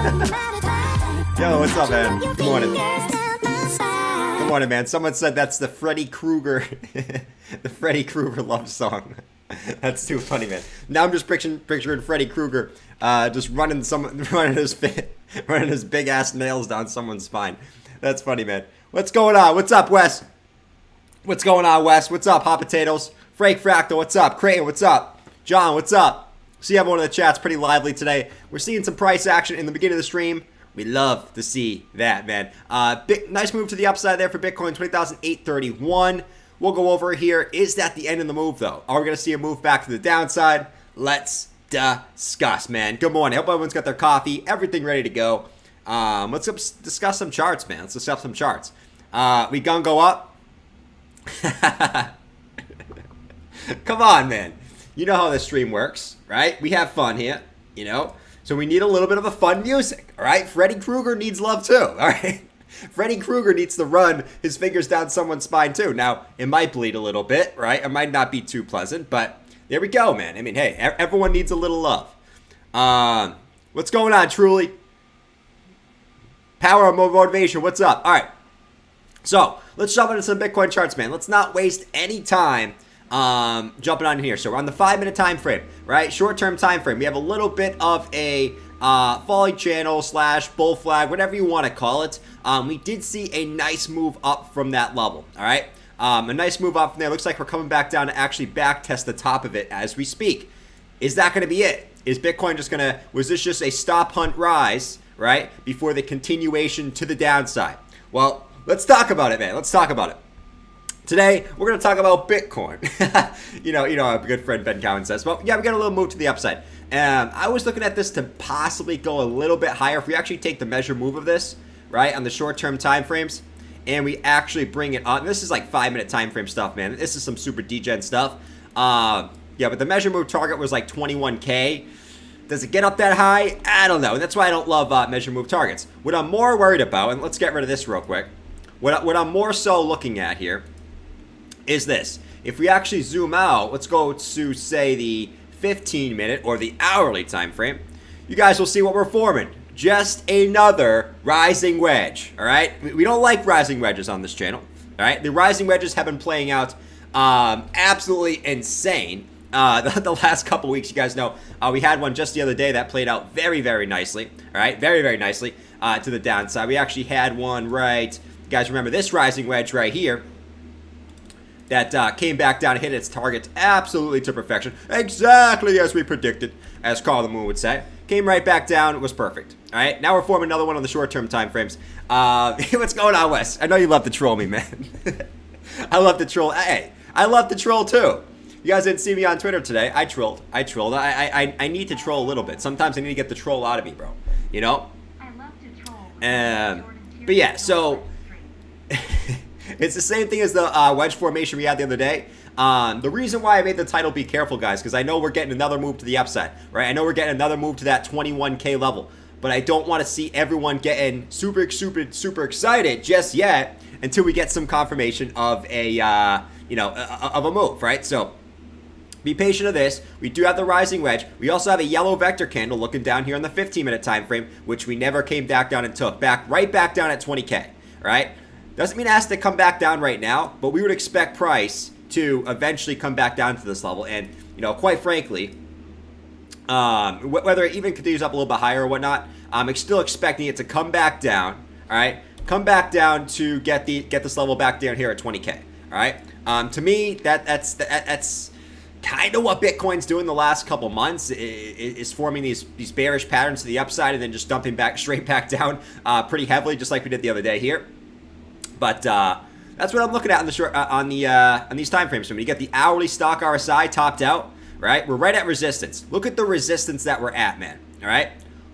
Yo, what's up, man? Good morning. Good morning, man. Someone said that's the Freddy Krueger, the Freddy Krueger love song. That's too funny, man. Now I'm just picturing Freddy Krueger just running his big ass nails down someone's spine. That's funny, man. What's going on? What's up, Wes? What's going on, Wes? What's up, Hot Potatoes? Frank Fractal, what's up? Creighton, what's up? John, what's up? See everyone in the chat's pretty lively today. We're seeing some price action in the beginning of the stream. We love to see that, man. Nice move to the upside there for Bitcoin, 20,831. We'll go over here. Is that the end of the move, though? Are we going to see a move back to the downside? Let's discuss, man. Good morning. Hope everyone's got their coffee, everything ready to go. Let's discuss some charts, man. Let's discuss some charts. We gonna go up? Come on, man. You know how this stream works, right? We have fun here, you know? So we need a little bit of a fun music, all right? Freddy Krueger needs love too, all right? Freddy Krueger needs to run his fingers down someone's spine too. Now, it might bleed a little bit, right? It might not be too pleasant, but there we go, man. I mean, hey, everyone needs a little love. What's going on, Truly? Power of motivation, what's up? All right. So, let's jump into some Bitcoin charts, man. Let's not waste any time jumping on here. So we're on the 5-minute time frame, right? Short-term time frame. We have a little bit of a falling channel / bull flag, whatever you want to call it. We did see a nice move up from that level, all right? A nice move up from there. Looks like we're coming back down to actually back test the top of it as we speak. Is that going to be it? Is Bitcoin just going to, was this just a stop hunt rise, right, before the continuation to the downside? Well, let's talk about it, man. Let's talk about it. Today, we're going to talk about Bitcoin. you know, our good friend Ben Cowan says, well, yeah, we got a little move to the upside. I was looking at this to possibly go a little bit higher. If we actually take the measure move of this, right, on the short-term time frames, and we actually bring it on. This is like 5-minute time frame stuff, man. This is some super degen stuff. Yeah, but the measure move target was like 21K. Does it get up that high? I don't know. That's why I don't love measure move targets. What I'm more worried about, and let's get rid of this real quick. What I'm more so looking at here is this. If we actually zoom out, let's go to, say, the 15-minute or the hourly time frame, you guys will see what we're forming. Just another rising wedge, all right? We don't like rising wedges on this channel, all right? The rising wedges have been playing out absolutely insane. The last couple weeks, you guys know, we had one just the other day that played out very, very nicely, all right? Very, very nicely to the downside. We actually had one right, you guys remember this rising wedge right here, that came back down and hit its target absolutely to perfection. Exactly as we predicted, as Carl the Moon would say. Came right back down. It was perfect. All right, now we're forming another one on the short-term time frames. What's going on, Wes? I know you love to troll me, man. I love to troll. Hey, I love to troll, too. You guys didn't see me on Twitter today. I trolled. I need to troll a little bit. Sometimes I need to get the troll out of me, bro. You know? I love to troll. But yeah, so... It's the same thing as the wedge formation we had the other day. The reason why I made the title Be Careful, guys, because I know we're getting another move to the upside, right? I know we're getting another move to that 21K level, but I don't want to see everyone getting super excited just yet until we get some confirmation of a, of a move, right? So be patient of this. We do have the rising wedge. We also have a yellow vector candle looking down here on the 15-minute time frame, which we never came back down and took. Right back down at 20K, right? Doesn't mean it has to come back down right now, but we would expect price to eventually come back down to this level. And, you know, quite frankly, whether it even continues up a little bit higher or whatnot, I'm still expecting it to come back down, all right? Come back down to get this level back down here at 20K, all right? To me, that's kind of what Bitcoin's doing the last couple months, is forming these bearish patterns to the upside and then just dumping back straight back down pretty heavily, just like we did the other day here. But that's what I'm looking at on the short, on these time frames. So when you get the hourly stock RSI topped out, right? We're right at resistance. Look at the resistance that we're at, man. All right.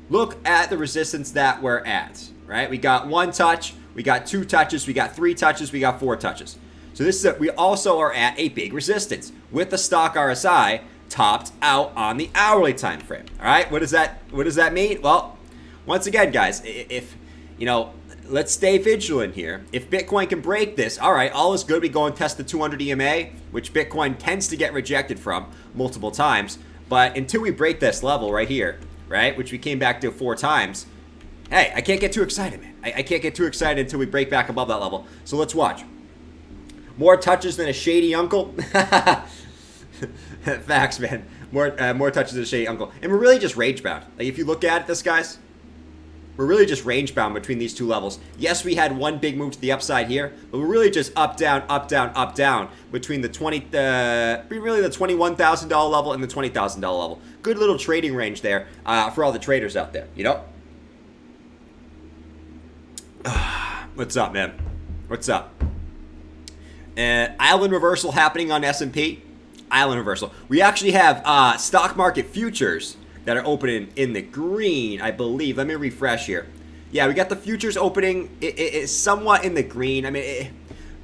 Look at the resistance that we're at. Right. We got 1 touch. We got 2 touches. We got 3 touches. We got 4 touches. So this is we also are at a big resistance with the stock RSI topped out on the hourly time frame. All right. What does that mean? Well, once again, guys, if you know. Let's stay vigilant here. If Bitcoin can break this, all right, all is good. We go and test the 200 EMA, which Bitcoin tends to get rejected from multiple times. But until we break this level right here, right, which we came back to 4 times, hey, I can't get too excited, man. I can't get too excited until we break back above that level. So let's watch. More touches than a shady uncle. Facts, man. More touches than a shady uncle. And we're really just range bound. Like, if you look at this, guys, we're really just range bound between these two levels. Yes, we had one big move to the upside here, but we're really just up, down, up, down, up, down between the really the $21,000 level and the $20,000 level. Good little trading range there for all the traders out there, you know? What's up, man? What's up? Island reversal happening on S&P. Island reversal. We actually have stock market futures that are opening in the green, I believe. Let me refresh here. Yeah, we got the futures opening. It's somewhat in the green. I mean,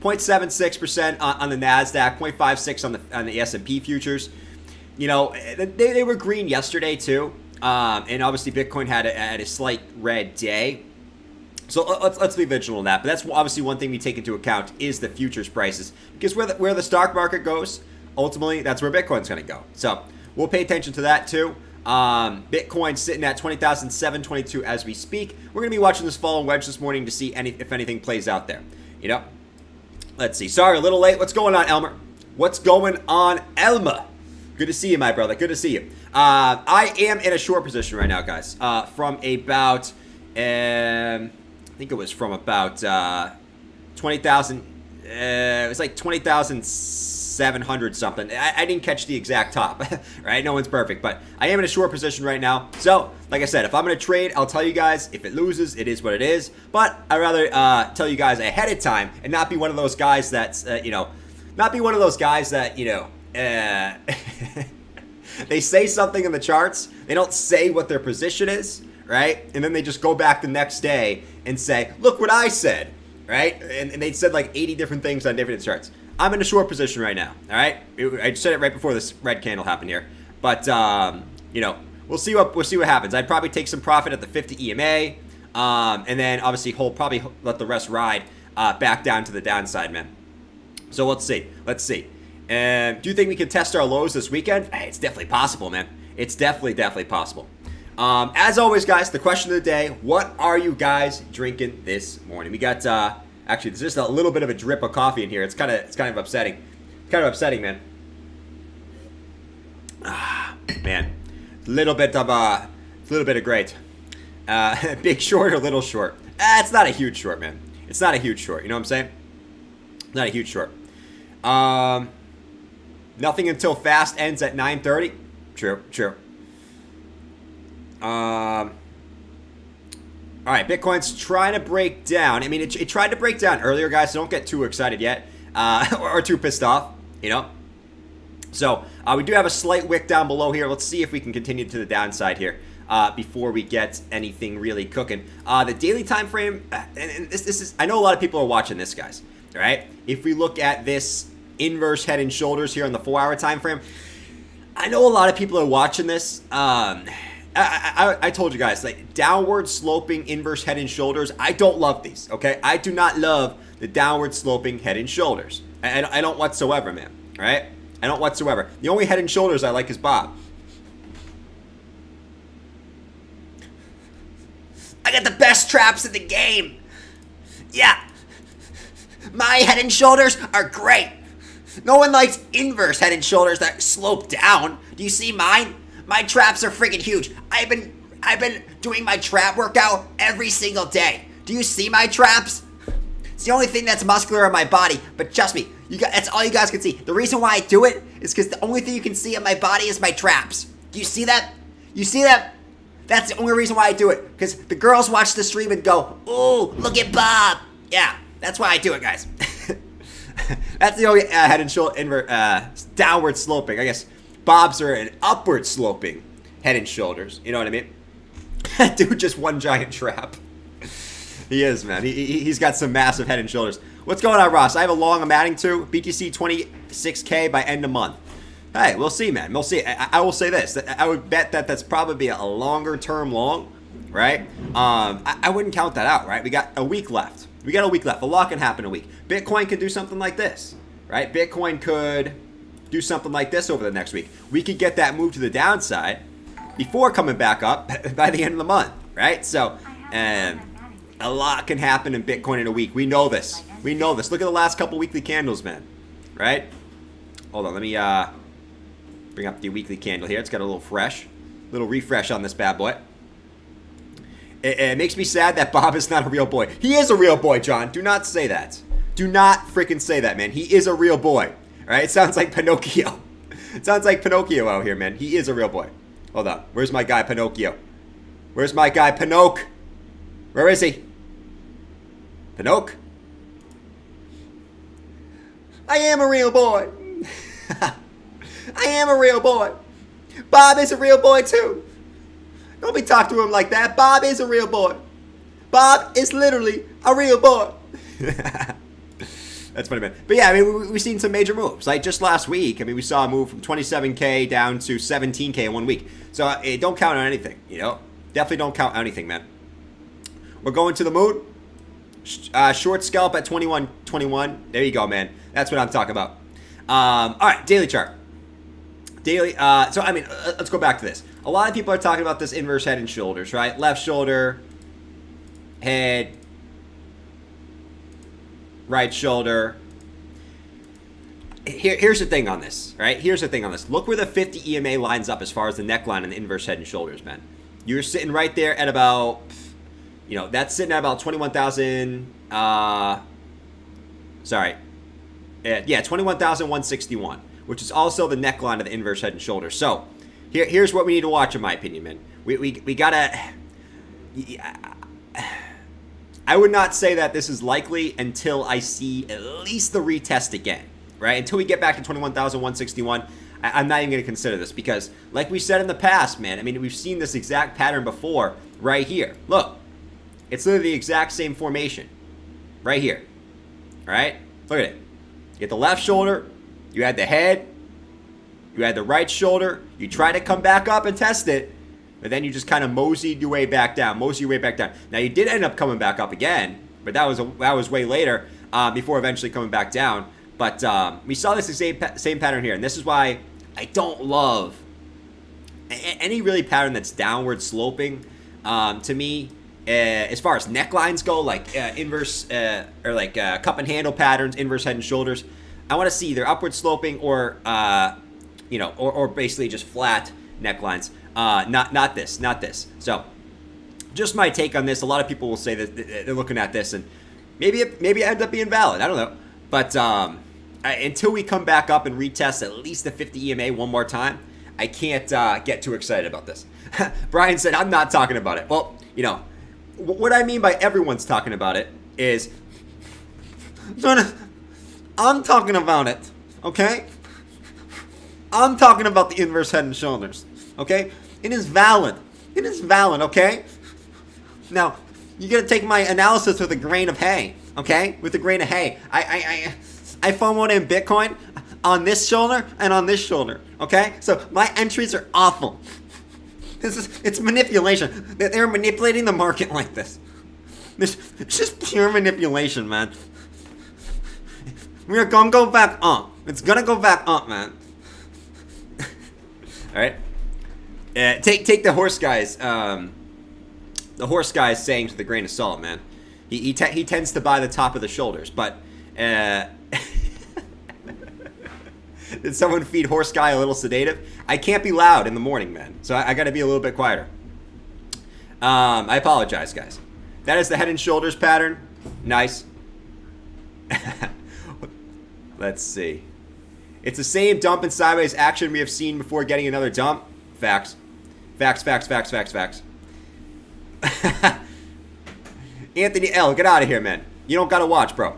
0.76% on the NASDAQ, 0.56 on the S&P futures. You know, they were green yesterday too. And obviously Bitcoin had a slight red day. So let's be vigilant on that. But that's obviously one thing we take into account is the futures prices. Because where the stock market goes, ultimately, that's where Bitcoin's going to go. So we'll pay attention to that too. Bitcoin sitting at 20,722 as we speak. We're going to be watching this fallen wedge this morning to see if anything plays out there. You know? Let's see. Sorry, a little late. What's going on, Elmer? What's going on, Elma? Good to see you, my brother. Good to see you. I am in a short position right now, guys. From about... I think it was from about 20,000. It was like 20,700 something. I didn't catch the exact top, right? No one's perfect, but I am in a short position right now. So, like I said, if I'm going to trade, I'll tell you guys. If it loses, it is what it is. But I'd rather tell you guys ahead of time and not be one of those guys that's, not be one of those guys that, they say something in the charts. They don't say what their position is. Right? And then they just go back the next day and say, look what I said, right? And they said like 80 different things on different charts. I'm in a short position right now, all right? I said it right before this red candle happened here. But, we'll see what happens. I'd probably take some profit at the 50 EMA, and then obviously probably let the rest ride back down to the downside, man. So let's see. Do you think we can test our lows this weekend? Hey, it's definitely possible, man. It's definitely possible. As always, guys, the question of the day, what are you guys drinking this morning? We got, actually, there's just a little bit of a drip of coffee in here. It's kind of upsetting. It's kind of upsetting, man. Man. A little bit of great. Big short or little short? It's not a huge short, man. It's not a huge short. You know what I'm saying? Not a huge short. Nothing until fast ends at 9:30. True. All right, Bitcoin's trying to break down. I mean, it tried to break down earlier, guys, so don't get too excited yet or too pissed off, you know? So we do have a slight wick down below here. Let's see if we can continue to the downside here before we get anything really cooking. The daily time frame, and this is, I know a lot of people are watching this, guys, all right? If we look at this inverse head and shoulders here on the 4-hour time frame, I know a lot of people are watching this. I told you guys, like, downward sloping inverse head and shoulders, I don't love these, okay? I do not love the downward sloping head and shoulders. I don't whatsoever, man, all right? I don't whatsoever. The only head and shoulders I like is Bob. I got the best traps in the game. Yeah. My head and shoulders are great. No one likes inverse head and shoulders that slope down. Do you see mine? My traps are freaking huge. I've been doing my trap workout every single day. Do you see my traps? It's the only thing that's muscular on my body, but trust me, that's all you guys can see. The reason why I do it is because the only thing you can see on my body is my traps. Do you see that? You see that? That's the only reason why I do it. Because the girls watch the stream and go, ooh, look at Bob. Yeah, that's why I do it, guys. That's the only head and shoulder downward sloping. I guess Bob's are an upward sloping head and shoulders. You know what I mean? Dude, just one giant trap. He is, man. He's got some massive head and shoulders. What's going on, Ross? I have a long I'm adding to. BTC 26K by end of month. Hey, we'll see, man. We'll see. I will say this. I would bet that that's probably a longer term long, right? I wouldn't count that out, right? We got a week left. A lot can happen in a week. Bitcoin could do something like this, right? Bitcoin could do something like this over the next week. We could get that move to the downside before coming back up by the end of the month, right? So And a lot can happen in Bitcoin in a week. We know this. We know this. Look at the last couple weekly candles, man. Right? Hold on. Let me bring up the weekly candle here. It's got a little refresh on this bad boy. It makes me sad that Bob is not a real boy. He is a real boy, John. Do not say that. Do not freaking say that, man. He is a real boy. All right? It sounds like Pinocchio. It sounds like Pinocchio out here, man. He is a real boy. Hold on. Where's my guy, Pinocchio? Where's my guy, Pinoc? Where is he? Pinoc? I am a real boy. I am a real boy. Bob is a real boy, too. Don't be talking to him like that. Bob is a real boy. Bob is literally a real boy. That's funny, man. But yeah, I mean, we've seen some major moves. Like just last week, I mean, we saw a move from 27K down to 17K in 1 week. So it don't count on anything, you know? Definitely don't count on anything, man. We're going to the moon. Short scalp at 21.21. There you go, man. That's what I'm talking about. All right, daily chart. Daily. So, I mean, let's go back to this. A lot of people are talking about this inverse head and shoulders, right? Left shoulder, head, right shoulder. Here's the thing on this, right? Here's the thing on this. Look where the 50 EMA lines up as far as the neckline and the inverse head and shoulders, man. You're sitting right there at about, you know, that's sitting at about 21,000, sorry. Yeah, 21,161, which is also the neckline of the inverse head and shoulders. So, here's what we need to watch, in my opinion, man. We gotta... I would not say that this is likely until I see at least the retest again, right? Until we get back to 21,161, I'm not even going to consider this because, like we said in the past, man, I mean, we've seen this exact pattern before right here. Look, it's literally the exact same formation right here, all right? Look at it. You get the left shoulder, you had the head, you had the right shoulder, you try to come back up and test it, but then you just kind of moseyed your way back down, Now, you did end up coming back up again, but that was way later before eventually coming back down. But we saw this same pattern here, and this is why I don't love any really pattern that's downward sloping. To me, as far as necklines go, like inverse or like cup and handle patterns, inverse head and shoulders, I want to see either upward sloping or you know, or basically just flat necklines. Not this. So, just my take on this. A lot of people will say that they're looking at this, and maybe it ends up being valid. I don't know, but until we come back up and retest at least the 50 EMA one more time, I can't get too excited about this. Brian said, "I'm not talking about it." Well, you know, what I mean by everyone's talking about it is, I'm talking about it. Okay, I'm talking about the inverse head and shoulders. Okay, it is valid. It is valid. Okay. Now, you gotta take my analysis with a grain of hay. Okay, with a grain of hay. I FOMO'd in Bitcoin on this shoulder and on this shoulder. Okay, so my entries are awful. It's manipulation. They're manipulating the market like this. It's just pure manipulation, man. We're gonna go back up. It's gonna go back up, man. All right. Take the horse guys. The horse guy is saying to the grain of salt, man. He tends to buy the top of the shoulders, but did someone feed horse guy a little sedative? I can't be loud in the morning, man, so I got to be a little bit quieter. I apologize, guys. That is the head and shoulders pattern. Nice. Let's see. It's the same dump and sideways action we have seen before getting another dump. Facts. Facts. Anthony L, get out of here, man. You don't gotta watch, bro.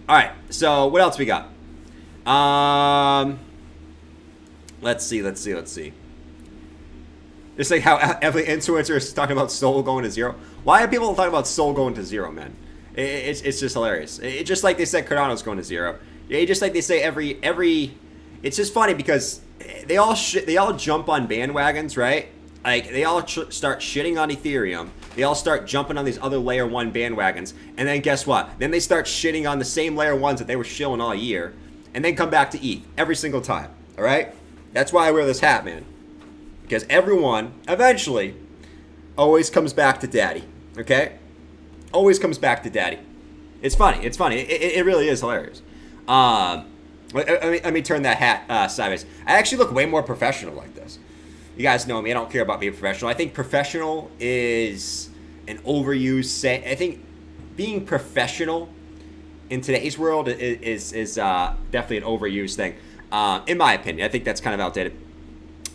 Alright, so what else we got? Let's see. Just like how every influencer is talking about Sol going to zero. Why are people talking about Sol going to zero, man? It's just hilarious. It's just like they said Cardano's going to zero. Just like they say every. It's just funny because they all jump on bandwagons, right? Like they all start shitting on Ethereum. They all start jumping on these other layer 1 bandwagons, and then guess what? Then they start shitting on the same layer 1s that they were shilling all year, and then come back to ETH every single time. All right? That's why I wear this hat, man. Because everyone eventually always comes back to daddy. Okay? Always comes back to daddy. It's funny. It's funny. It really is hilarious. Let me turn that hat sideways. I actually look way more professional like this. You guys know me. I don't care about being professional. I think professional is an overused say. I think being professional in today's world is definitely an overused thing. In my opinion, I think that's kind of outdated.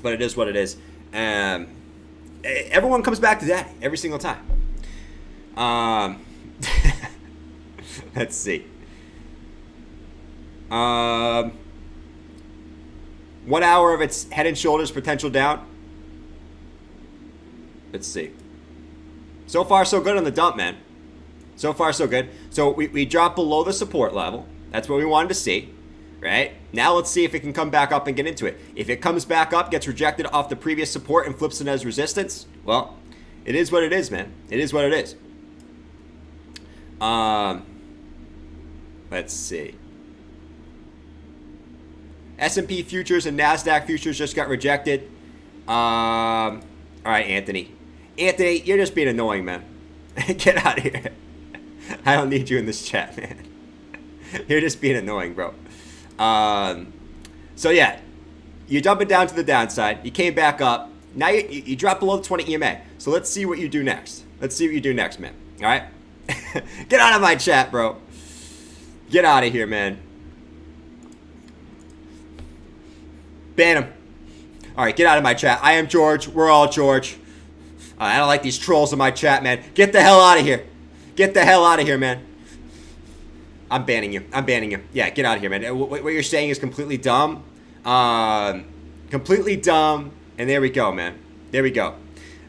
But it is what it is. Everyone comes back to that every single time. Let's see. 1 hour of its head and shoulders potential down. Let's see. So far, so good on the dump, man. So far, so good. So we dropped below the support level. That's what we wanted to see, right? Now let's see if it can come back up and get into it. If it comes back up, gets rejected off the previous support and flips it as resistance, well, it is what it is, man. It is what it is. Let's see. S&P futures and NASDAQ futures just got rejected. All right, Anthony. Anthony, you're just being annoying, man. Get out of here. I don't need you in this chat, man. You're just being annoying, bro. So, yeah. You dump it down to the downside. You came back up. Now you drop below the 20 EMA. So let's see what you do next. Let's see what you do next, man. All right? Get out of my chat, bro. Get out of here, man. Ban him. All right, get out of my chat. I am George. We're all George. I don't like these trolls in my chat, man. Get the hell out of here. Get the hell out of here, man. I'm banning you. I'm banning you. Yeah, get out of here, man. What you're saying is completely dumb. Completely dumb. And there we go, man. There we go.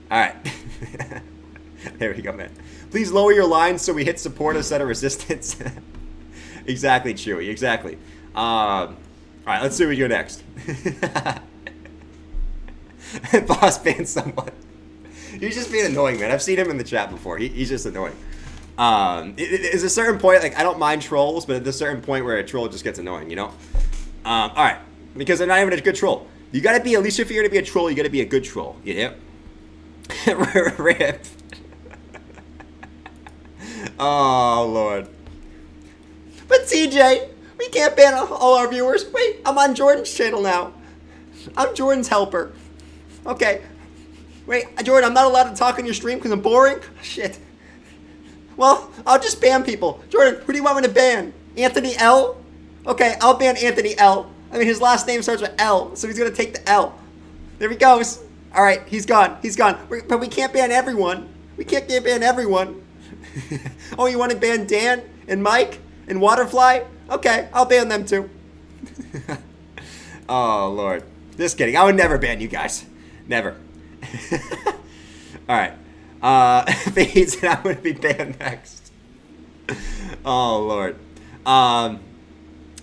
All right. There we go, man. Please lower your lines so we hit support instead of resistance. Exactly, Chewy. Exactly. All right, let's see what we do next. Boss banned someone. He's just being annoying, man. I've seen him in the chat before. He's just annoying. There's a certain point, like, I don't mind trolls, but at a certain point where a troll just gets annoying, you know? All right, because they're not even a good troll. You gotta be, at least if you're gonna be a troll, you gotta be a good troll, you know? Rip. Oh, Lord. But TJ, we can't ban all our viewers. Wait, I'm on Jordan's channel now. I'm Jordan's helper. Okay. Wait, Jordan, I'm not allowed to talk on your stream because I'm boring? Shit. Well, I'll just ban people. Jordan, who do you want me to ban? Anthony L? Okay, I'll ban Anthony L. I mean, his last name starts with L, so he's going to take the L. There he goes. All right, he's gone. He's gone. But we can't ban everyone. We can't ban everyone. Oh, you want to ban Dan and Mike and Waterfly? Okay, I'll ban them too. Oh, Lord. Just kidding. I would never ban you guys. Never. All right. Fades and I'm going to be banned next. Oh, Lord.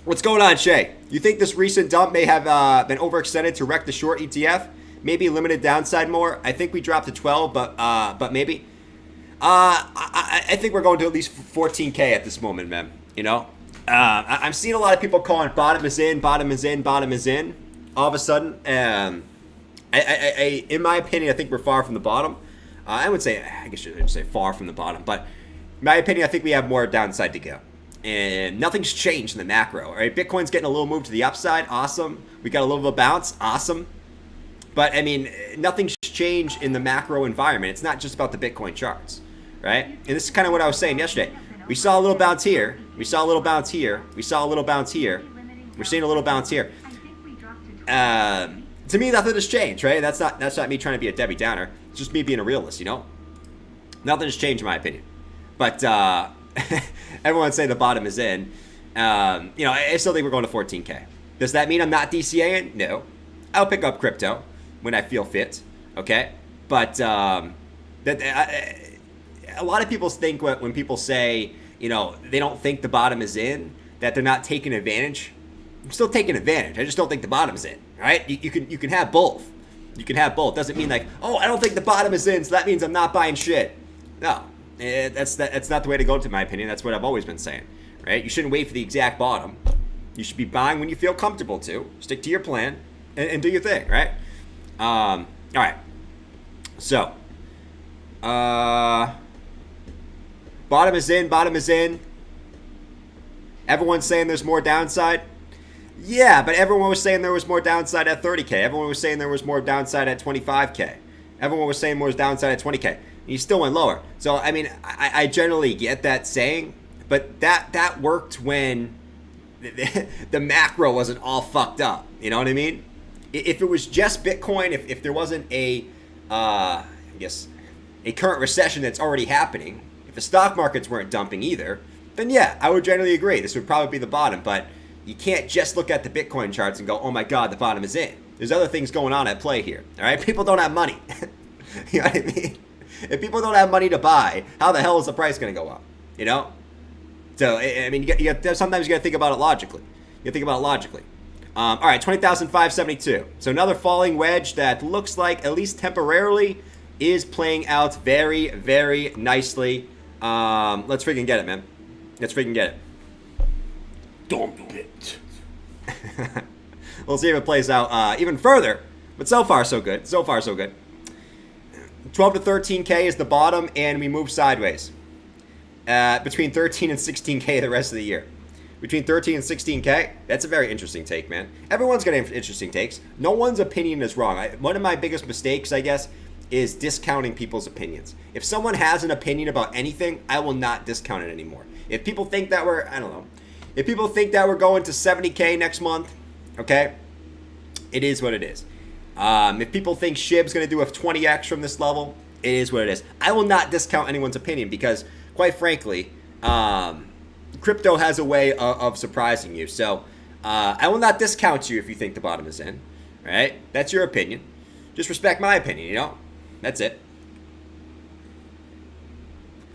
What's going on, Shay? You think this recent dump may have been overextended to wreck the short ETF? Maybe limited downside more? I think we dropped to 12, but maybe. I think we're going to at least 14K at this moment, man. You know? I'm seeing a lot of people calling bottom is in, bottom is in, bottom is in. All of a sudden, in my opinion, I think we're far from the bottom. I guess I shouldn't say far from the bottom, but in my opinion, I think we have more downside to go. And nothing's changed in the macro. All right, Bitcoin's getting a little move to the upside. Awesome. We got a little bit of bounce. Awesome. But, I mean, nothing's changed in the macro environment. It's not just about the Bitcoin charts, right? And this is kind of what I was saying yesterday. We saw a little bounce here. We saw a little bounce here. We saw a little bounce here. We're seeing a little bounce here. To me, nothing has changed, right? That's not me trying to be a Debbie Downer. It's just me being a realist, you know? Nothing has changed in my opinion. But everyone's saying the bottom is in. You know, I still think we're going to 14K. Does that mean I'm not DCAing? No. I'll pick up crypto when I feel fit, okay? But a lot of people think when people say, you know, they don't think the bottom is in, that they're not taking advantage. I'm still taking advantage. I just don't think the bottom's in, right? You can have both. You can have both. Doesn't mean like, oh, I don't think the bottom is in, so that means I'm not buying shit. No, that's not the way to go, to my opinion. That's what I've always been saying, right? You shouldn't wait for the exact bottom. You should be buying when you feel comfortable to. Stick to your plan and do your thing, right? All right. So, Bottom is in, bottom is in. Everyone's saying there's more downside. Yeah, but everyone was saying there was more downside at 30K. Everyone was saying there was more downside at 25K. Everyone was saying more downside at 20K. You still went lower. So, I mean, I generally get that saying, but that worked when the macro wasn't all fucked up. You know what I mean? If it was just Bitcoin, if there wasn't I guess, a current recession that's already happening, if the stock markets weren't dumping either, then yeah, I would generally agree. This would probably be the bottom, but you can't just look at the Bitcoin charts and go, oh my God, the bottom is in. There's other things going on at play here, all right? People don't have money. You know what I mean? If people don't have money to buy, how the hell is the price going to go up, you know? So, I mean, sometimes you got to think about it logically. All right, 20,572. So another falling wedge that looks like, at least temporarily, is playing out very, very nicely. Let's freaking get it, man. Let's freaking get it. Dump it. We'll see if it plays out even further. But so far, so good. 12 to 13K is the bottom, and we move sideways. Between 13 and 16K the rest of the year. Between 13 and 16K, that's a very interesting take, man. Everyone's got interesting takes. No one's opinion is wrong. One of my biggest mistakes, I guess, is discounting people's opinions. If someone has an opinion about anything, I will not discount it anymore. If people think that if people think that we're going to 70K next month, okay, it is what it is. If people think SHIB's going to do a 20x from this level, it is what it is. I will not discount anyone's opinion because, quite frankly, crypto has a way of surprising you. So I will not discount you if you think the bottom is in, right? That's your opinion. Just respect my opinion, you know? That's it.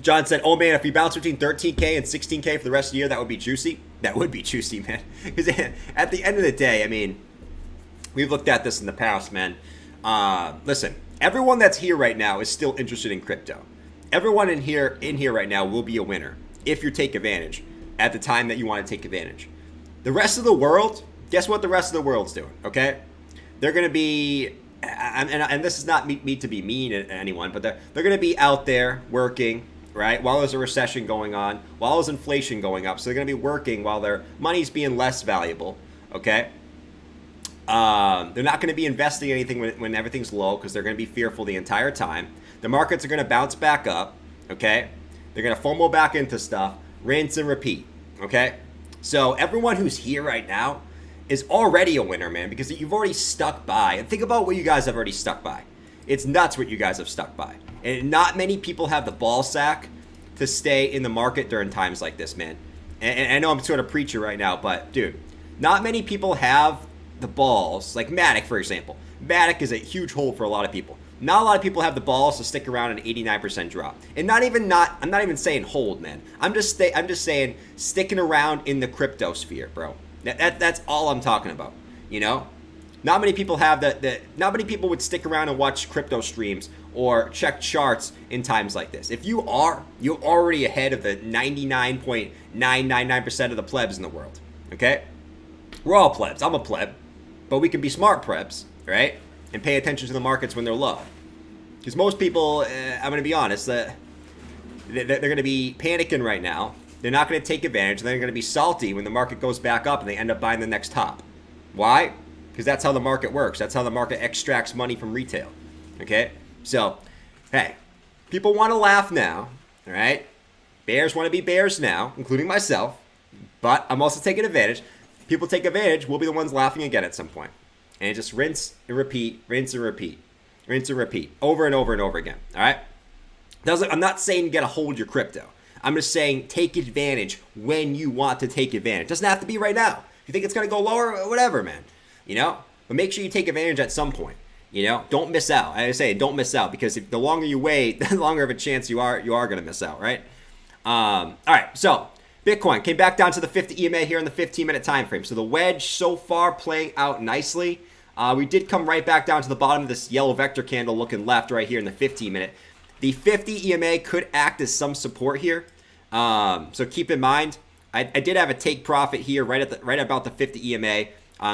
John said, oh man, if we bounce between 13K and 16K for the rest of the year, that would be juicy. That would be juicy, man. Because at the end of the day, I mean, we've looked at this in the past, man. Listen, everyone that's here right now is still interested in crypto. Everyone in here right now will be a winner if you take advantage at the time that you want to take advantage. The rest of the world, guess what the rest of the world's doing, okay? They're going to be, and this is not me to be mean to anyone, but they're going to be out there working, right, while there's a recession going on, while there's inflation going up. So they're going to be working while their money's being less valuable, okay? They're not going to be investing anything when everything's low because they're going to be fearful the entire time. The markets are going to bounce back up, okay? They're going to FOMO back into stuff, rinse and repeat, okay? So everyone who's here right now is already a winner, man, because you've already stuck by. And think about what you guys have already stuck by. It's nuts what you guys have stuck by. And not many people have the ball sack to stay in the market during times like this, man. And I know I'm sort of preaching right now, but dude, not many people have the balls, like MATIC, for example. MATIC is a huge hold for a lot of people. Not a lot of people have the balls to stick around an 89% drop. And I'm not even saying hold, man. I'm just saying sticking around in the crypto sphere, bro. That's all I'm talking about, you know? Not many people have not many people would stick around and watch crypto streams or check charts in times like this. If you're already ahead of the 99.999% of the plebs in the world, okay? We're all plebs. I'm a pleb. But we can be smart plebs, right? And pay attention to the markets when they're low. Because most people, I'm going to be honest, they're going to be panicking right now. They're not going to take advantage. They're going to be salty when the market goes back up and they end up buying the next top. Why? Because that's how the market works. That's how the market extracts money from retail. Okay? So, hey, people want to laugh now, all right? Bears want to be bears now, including myself. But I'm also taking advantage. People take advantage. We'll be the ones laughing again at some point. And just rinse and repeat, rinse and repeat, rinse and repeat, over and over and over again, all right? I'm not saying you got to hold your crypto. I'm just saying take advantage when you want to take advantage. It doesn't have to be right now. If you think it's going to go lower, whatever, man, you know? But make sure you take advantage at some point, you know? Don't miss out. I say don't miss out because the longer you wait, the longer of a chance you are going to miss out, right? All right, so Bitcoin came back down to the 50 EMA here in the 15-minute time frame. So the wedge so far playing out nicely. We did come right back down to the bottom of this yellow vector candle looking left right here in the 15-minute. The 50 EMA could act as some support here. So keep in mind, I did have a take profit here right about the 50 EMA.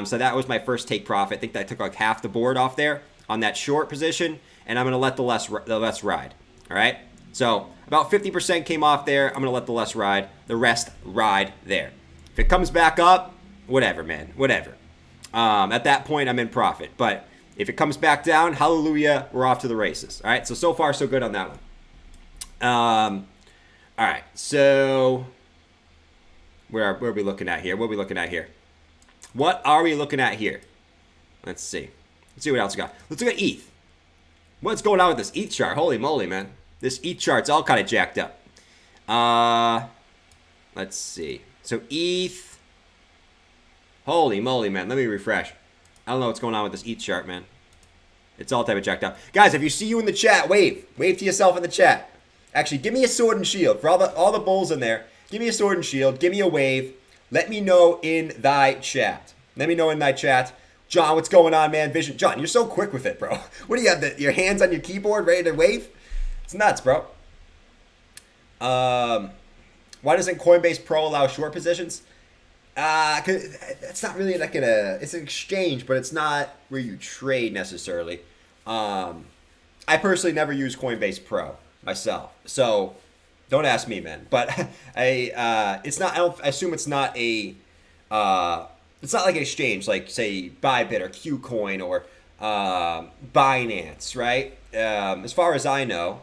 So that was my first take profit. I think that took like half the board off there on that short position. And I'm going to let the less ride. All right. So about 50% came off there. I'm going to let the rest ride there. If it comes back up, whatever, man, whatever. At that point, I'm in profit. But if it comes back down, hallelujah, we're off to the races. All right, so far, so good on that one. All right, so where are we looking at here? What are we looking at here? What are we looking at here? Let's see. Let's see what else we got. Let's look at ETH. What's going on with this ETH chart? Holy moly, man. This ETH chart's all kind of jacked up. Let's see. So ETH. Holy moly, man. Let me refresh. I don't know what's going on with this ETH chart, man. It's all type of jacked up. Guys, if you see you in the chat, wave. Wave to yourself in the chat. Actually, give me a sword and shield. For all the bulls in there, give me a sword and shield. Give me a wave. Let me know in thy chat. Let me know in thy chat. John, what's going on, man? Vision. John, you're so quick with it, bro. What do you have? Your hands on your keyboard ready to wave? It's nuts, bro. Why doesn't Coinbase Pro allow short positions? 'Cause it's not really like it's an exchange, but it's not where you trade necessarily. I personally never use Coinbase Pro myself, so don't ask me, man. But it's not. I assume it's not a. It's not like an exchange, like say Bybit or Qcoin or Binance, right? As far as I know,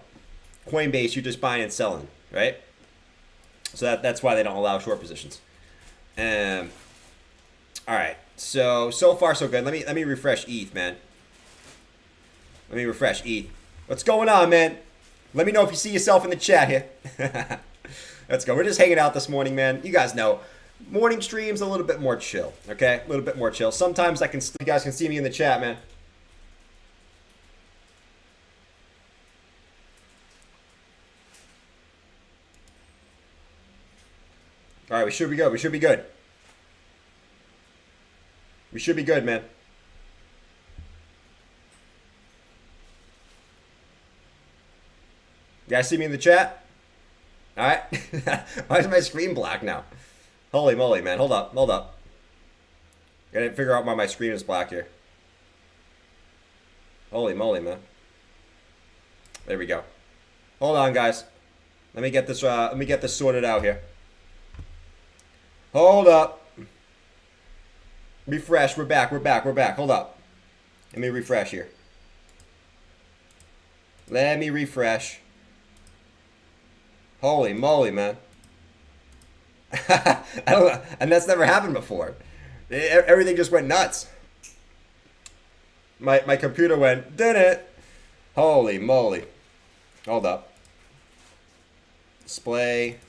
Coinbase, you're just buying and selling, right? So that's why they don't allow short positions. All right. So far so good. Let me refresh ETH, man. Let me refresh ETH. What's going on, man? Let me know if you see yourself in the chat here. Let's go. We're just hanging out this morning, man. You guys know, morning streams a little bit more chill. Okay, a little bit more chill. Sometimes you guys can see me in the chat, man. All right, we should be good. We should be good. We should be good, man. You guys see me in the chat? All right. Why is my screen black now? Holy moly, man. Hold up. Hold up. Gotta figure out why my screen is black here. Holy moly, man. There we go. Hold on, guys. Let me get this sorted out here. Hold up. Refresh. We're back. We're back. We're back. Hold up. Let me refresh here. Let me refresh. Holy moly, man. I don't know. And that's never happened before. Everything just went nuts. My computer went, did it. Holy moly. Hold up. Display.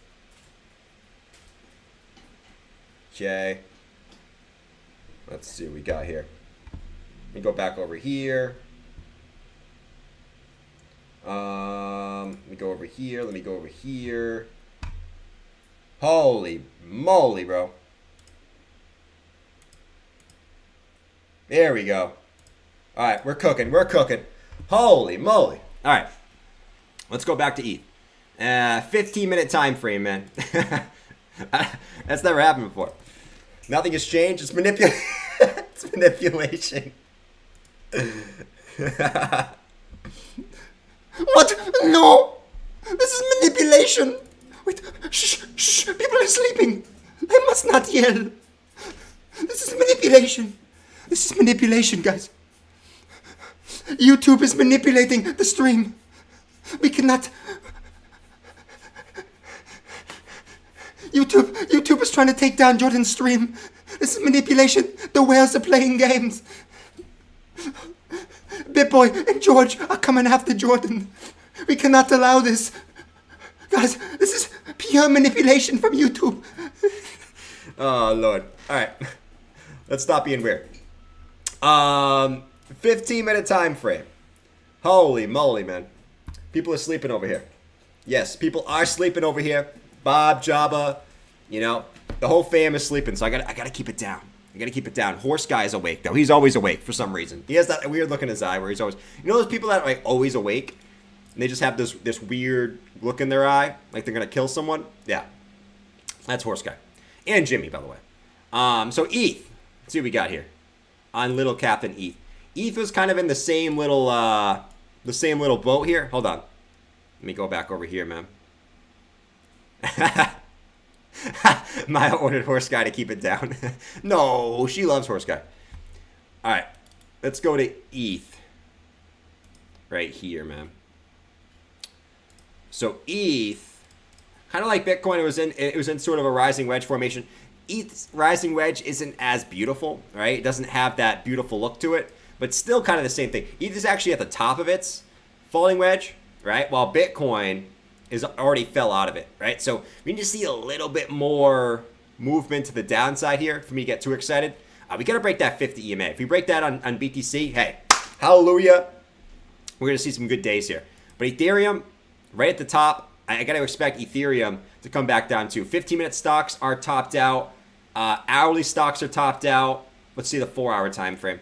Okay. Let's see what we got here. Let me go back over here. Let me go over here. Let me go over here. Holy moly, bro. There we go. All right, we're cooking. We're cooking. Holy moly. All right. Let's go back to ETH. 15-minute time frame, man. That's never happened before. Nothing has changed. It's it's manipulation. What? No! This is manipulation! Wait, shh, shh, people are sleeping! I must not yell! This is manipulation! This is manipulation, guys! YouTube is manipulating the stream! We cannot... YouTube is trying to take down Jordan's stream! This is manipulation! The whales are playing games! BitBoy and George are coming after Jordan. We cannot allow this. Guys, this is pure manipulation from YouTube. Oh, Lord. All right. Let's stop being weird. 15-minute time frame. Holy moly, man. People are sleeping over here. Yes, people are sleeping over here. Bob, Jabba, you know, the whole fam is sleeping, so I gotta keep it down. I gotta keep it down. Horse guy is awake, though. He's always awake for some reason. He has that weird look in his eye where he's always... You know those people that are like always awake? And they just have this weird look in their eye? Like they're gonna kill someone? Yeah. That's Horse guy. And Jimmy, by the way. So ETH. Let's see what we got here. On Little Captain ETH. ETH was kind of in the same little boat here. Hold on. Let me go back over here, man. Maya ordered Horse Guy to keep it down. No, she loves Horse Guy. All right, let's go to ETH. Right here, man. So ETH, kind of like Bitcoin, it was in sort of a rising wedge formation. ETH's rising wedge isn't as beautiful, right? It doesn't have that beautiful look to it, but still kind of the same thing. ETH is actually at the top of its falling wedge, right? While Bitcoin is already fell out of it, right? So we need to see a little bit more movement to the downside here for me to get too excited. We got to break that 50 EMA. If we break that on BTC, hey, hallelujah. We're going to see some good days here. But Ethereum, right at the top, I got to expect Ethereum to come back down too. 15-minute stocks are topped out. Hourly stocks are topped out. Let's see the 4-hour time frame.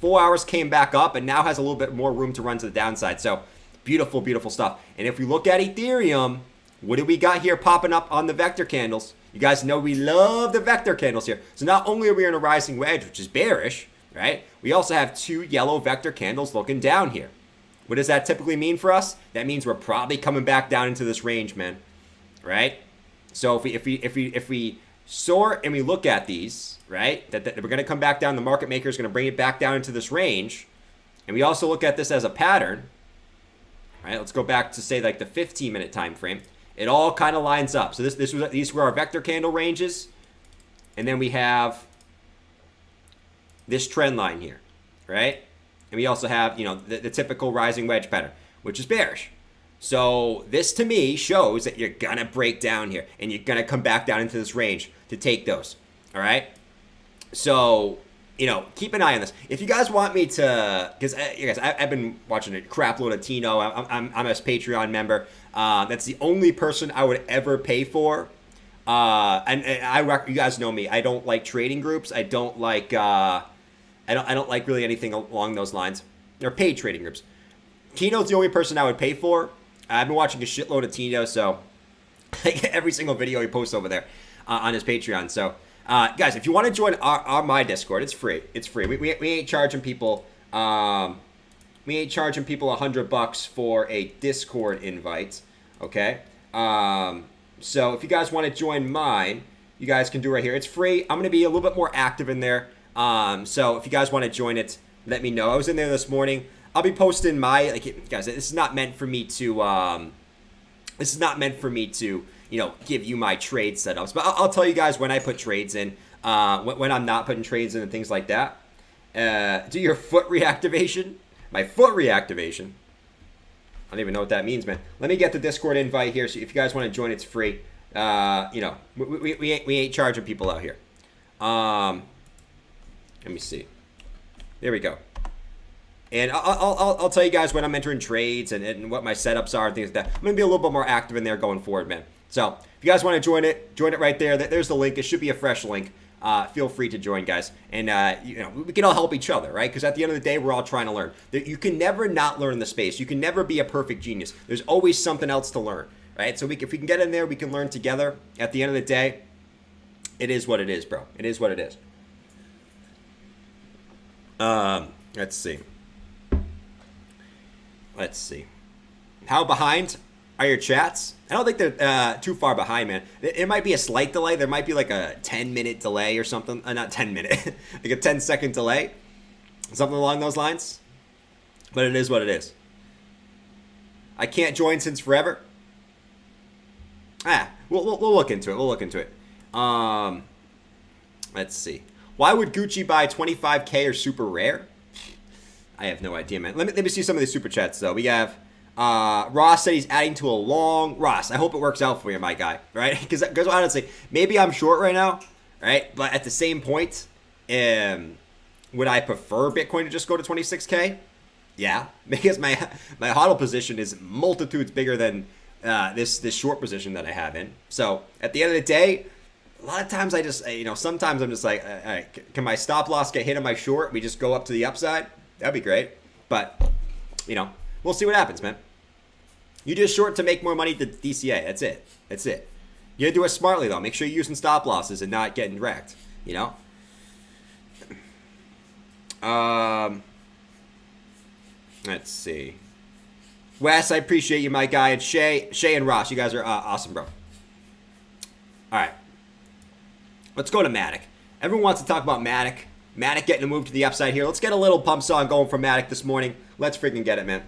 4 hours came back up and now has a little bit more room to run to the downside. So beautiful, beautiful stuff. And if we look at Ethereum, what do we got here popping up on the vector candles? You guys know we love the vector candles here. So not only are we in a rising wedge, which is bearish, right? We also have 2 yellow vector candles looking down here. What does that typically mean for us? That means we're probably coming back down into this range, man. Right? So if we soar and we look at these, right, that we're going to come back down. The market maker is going to bring it back down into this range. And we also look at this as a pattern. Right? Let's go back to say like the 15-minute time frame. It all kind of lines up. So these were our vector candle ranges. And then we have this trend line here, right? And we also have, you know, the typical rising wedge pattern, which is bearish. So this to me shows that you're going to break down here and you're going to come back down into this range to take those. All right. So, you know, keep an eye on this. If you guys want me to, because you guys, I've been watching a crap load of Tino. I'm a Patreon member. That's the only person I would ever pay for. And you guys know me. I don't like trading groups. I don't like, I don't like really anything along those lines. They're paid trading groups. Tino's the only person I would pay for. I've been watching a shitload of Tino, so I get every single video he posts over there on his Patreon. So, guys, if you want to join my Discord, it's free. It's free. We ain't charging people. We ain't charging people $100 for a Discord invite. Okay. So if you guys want to join mine, you guys can do it right here. It's free. I'm gonna be a little bit more active in there. So if you guys want to join it, let me know. I was in there this morning. I'll be posting my, like, guys, this is not meant for me to, you know, give you my trade setups, but I'll tell you guys when I put trades in, when I'm not putting trades in and things like that. Do your foot reactivation, my foot reactivation. I don't even know what that means, man. Let me get the Discord invite here. So if you guys want to join, it's free. You know, we ain't charging people out here. Let me see. There we go. And I'll tell you guys when I'm entering trades and what my setups are and things like that. I'm going to be a little bit more active in there going forward, man. So if you guys want to join it right there. There's the link. It should be a fresh link. Feel free to join, guys. And, you know, we can all help each other, right? Because at the end of the day, we're all trying to learn. You can never not learn the space. You can never be a perfect genius. There's always something else to learn, right? So if we can get in there, we can learn together. At the end of the day, it is what it is, bro. It is what it is. Let's see. Let's see. How behind are your chats? I don't think they're too far behind, man. It might be a slight delay. There might be like a 10-minute delay or something. Not 10-minute. Like a 10-second delay. Something along those lines. But it is what it is. I can't join since forever. We'll look into it. We'll look into it. Let's see. Why would Gucci buy 25K or super rare? I have no idea, man. Let me see some of these super chats, though. We have Ross said he's adding to a long... Ross, I hope it works out for you, my guy, right? Because honestly, maybe I'm short right now, right? But at the same point, would I prefer Bitcoin to just go to 26K? Yeah, because my hodl position is multitudes bigger than this short position that I have in. So at the end of the day, a lot of times I just, you know, sometimes I'm just like, all right, can my stop loss get hit on my short? We just go up to the upside? That'd be great. But, you know, we'll see what happens, man. You just short to make more money to DCA. That's it. That's it. You gotta do it smartly, though. Make sure you're using stop losses and not getting wrecked, you know? Let's see. Wes, I appreciate you, my guy. And Shay and Ross, you guys are awesome, bro. All right. Let's go to MATIC. Everyone wants to talk about MATIC. MATIC getting a move to the upside here. Let's get a little pump song going for MATIC this morning. Let's freaking get it, man.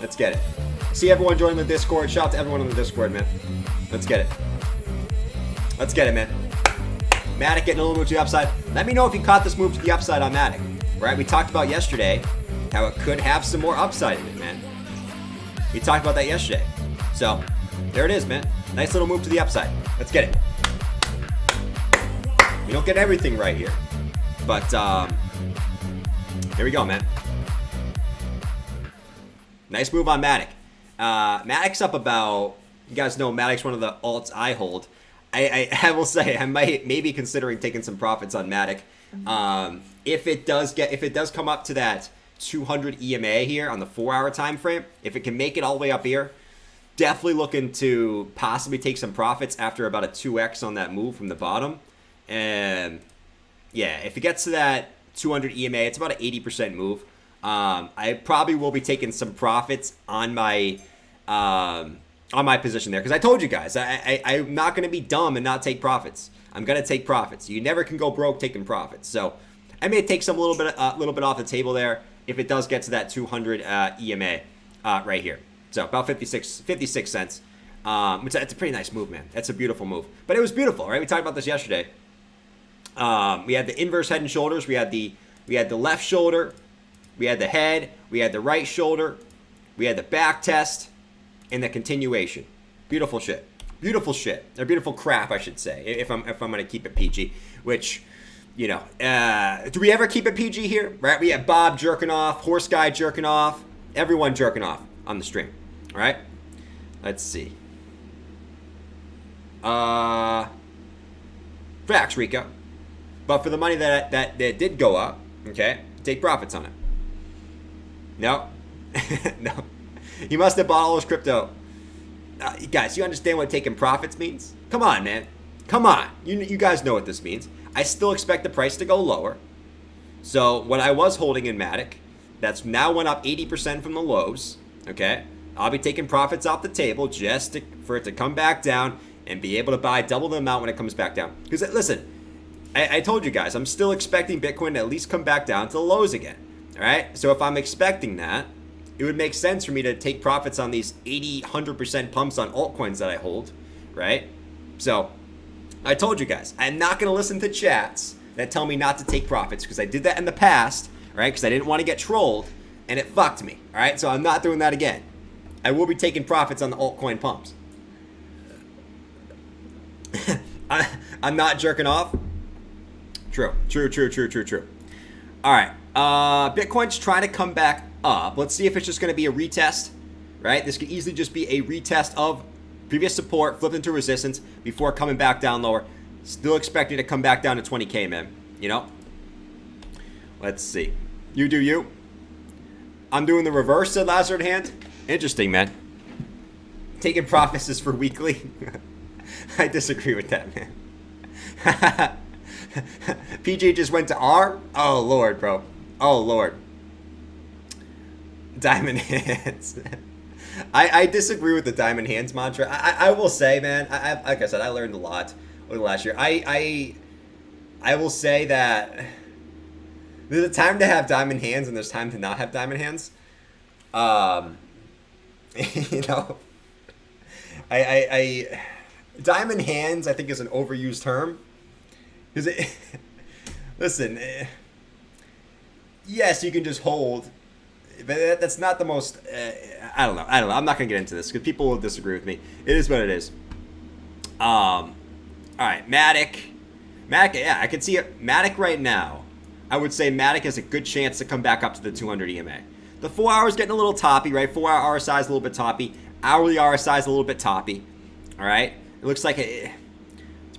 Let's get it. See everyone joining the Discord. Shout out to everyone on the Discord, man. Let's get it. Let's get it, man. MATIC getting a little move to the upside. Let me know if you caught this move to the upside on MATIC. Right? We talked about yesterday how it could have some more upside in it, man. We talked about that yesterday. So, there it is, man. Nice little move to the upside. Let's get it. We don't get everything right here. But, here we go, man. Nice move on MATIC. MATIC's up about, you guys know MATIC's one of the alts I hold. I will say, I might maybe considering taking some profits on MATIC. If it does come up to that 200 EMA here on the 4-hour time frame, if it can make it all the way up here, definitely looking to possibly take some profits after about a 2x on that move from the bottom. And yeah, if it gets to that 200 EMA, it's about an 80% move. I probably will be taking some profits on my position there, because I told you guys I'm not going to be dumb and not take profits. I'm going to take profits. You never can go broke taking profits. So I may take some little bit off the table there if it does get to that 200 EMA right here. So about 56 cents. Which it's a pretty nice move, man. That's a beautiful move. But it was beautiful, right? We talked about this yesterday. We had the inverse head and shoulders. We had the left shoulder. We had the head. We had the right shoulder. We had the back test. And the continuation. Beautiful shit. Beautiful shit. Or beautiful crap, I should say. If I'm going to keep it PG. Which, you know, do we ever keep it PG here? Right? We have Bob jerking off. Horse guy jerking off. Everyone jerking off on the stream. All right? Let's see. Facts, Rico. But for the money that did go up, okay, take profits on it. No. No. You must have bought all this crypto. Guys, you understand what taking profits means? Come on, man. Come on. You guys know what this means. I still expect the price to go lower. So what I was holding in MATIC, that's now went up 80% from the lows. Okay? I'll be taking profits off the table just for it to come back down and be able to buy double the amount when it comes back down. Because, listen, I told you guys, I'm still expecting Bitcoin to at least come back down to the lows again. All right? So if I'm expecting that, it would make sense for me to take profits on these 80, 100% pumps on altcoins that I hold, right? So I told you guys, I'm not going to listen to chats that tell me not to take profits, because I did that in the past, right? Because I didn't want to get trolled, and it fucked me, all right? So I'm not doing that again. I will be taking profits on the altcoin pumps. I'm not jerking off. True. All right. Bitcoin's trying to come back up. Let's see if it's just going to be a retest, right? This could easily just be a retest of previous support, flipped into resistance before coming back down lower. Still expecting to come back down to 20K, man. You know? Let's see. You do you. I'm doing the reverse, said Lazard Hand. Interesting, man. Taking profits is for weekly. I disagree with that, man. PJ just went to R? Oh, Lord, bro. Oh, Lord. Diamond hands. I disagree with the diamond hands mantra. I will say, man, like I said, I learned a lot over the last year. I will say that there's a time to have diamond hands and there's time to not have diamond hands. You know, I diamond hands, I think, is an overused term. Because listen, yes, you can just hold. But that's not the most, I don't know. I'm not going to get into this because people will disagree with me. It is what it is. All right, MATIC, yeah, I can see it. MATIC right now, I would say MATIC has a good chance to come back up to the 200 EMA. The 4 hours getting a little toppy, right? 4 hour RSI is a little bit toppy. Hourly RSI is a little bit toppy. All right? It looks like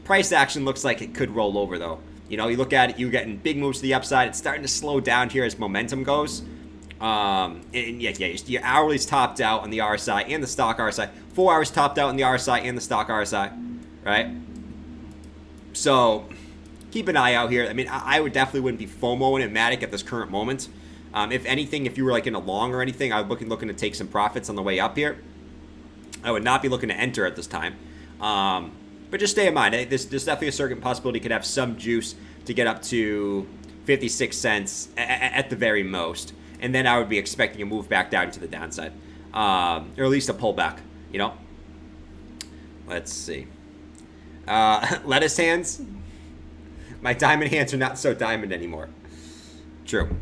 price action looks like it could roll over, though. You know, you look at it, you're getting big moves to the upside. It's starting to slow down here as momentum goes. And yeah, your hourly's topped out on the RSI and the stock RSI. 4 hours topped out on the RSI and the stock RSI, right? So keep an eye out here. I mean, I would definitely wouldn't be FOMOing in MATIC at this current moment. If anything, if you were like in a long or anything, I would looking to take some profits on the way up here. I would not be looking to enter at this time. But just stay in mind, there's definitely a certain possibility could have some juice to get up to 56 cents at the very most. And then I would be expecting a move back down to the downside. Or at least a pullback, you know? Let's see. Lettuce hands. My diamond hands are not so diamond anymore. True.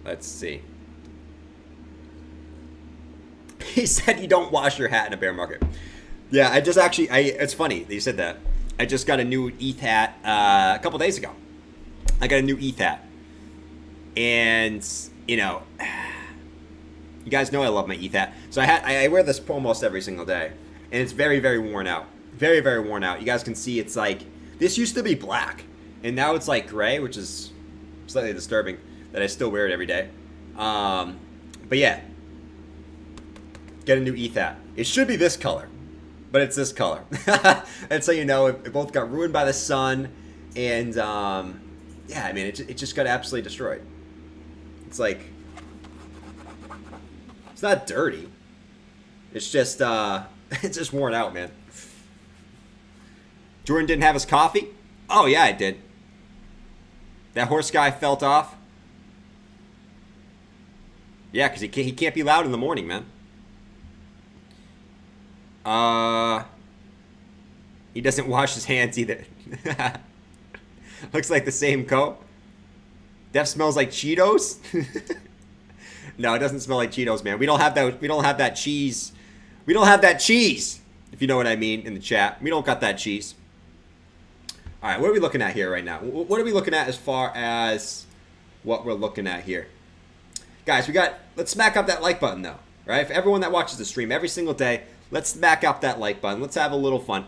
Let's see. He said you don't wash your hat in a bear market. Yeah, I just actually, it's funny that you said that. I just got a new ETH hat a couple days ago. I got a new ETH hat. And, you know, you guys know I love my ETH hat. So I wear this almost every single day. And it's very, very worn out. Very, very worn out. You guys can see it's like, this used to be black. And now it's like gray, which is slightly disturbing that I still wear it every day. But yeah. Get a new ETH hat. It should be this color. But it's this color. And so you know, it both got ruined by the sun. And, yeah, I mean, it just got absolutely destroyed. It's like, it's not dirty. It's just, it's just worn out, man. Jordan didn't have his coffee? Oh, yeah, I did. That horse guy felt off. Yeah, because he can't be loud in the morning, man. He doesn't wash his hands either. Looks like the same coat. Def smells like Cheetos. No, it doesn't smell like Cheetos, man. We don't have that. We don't have that cheese. We don't have that cheese. If you know what I mean in the chat, we don't got that cheese. All right, what are we looking at here right now? What are we looking at as far as what we're looking at here, guys? Let's smack up that like button though, right? For everyone that watches the stream every single day, let's smack up that like button. Let's have a little fun.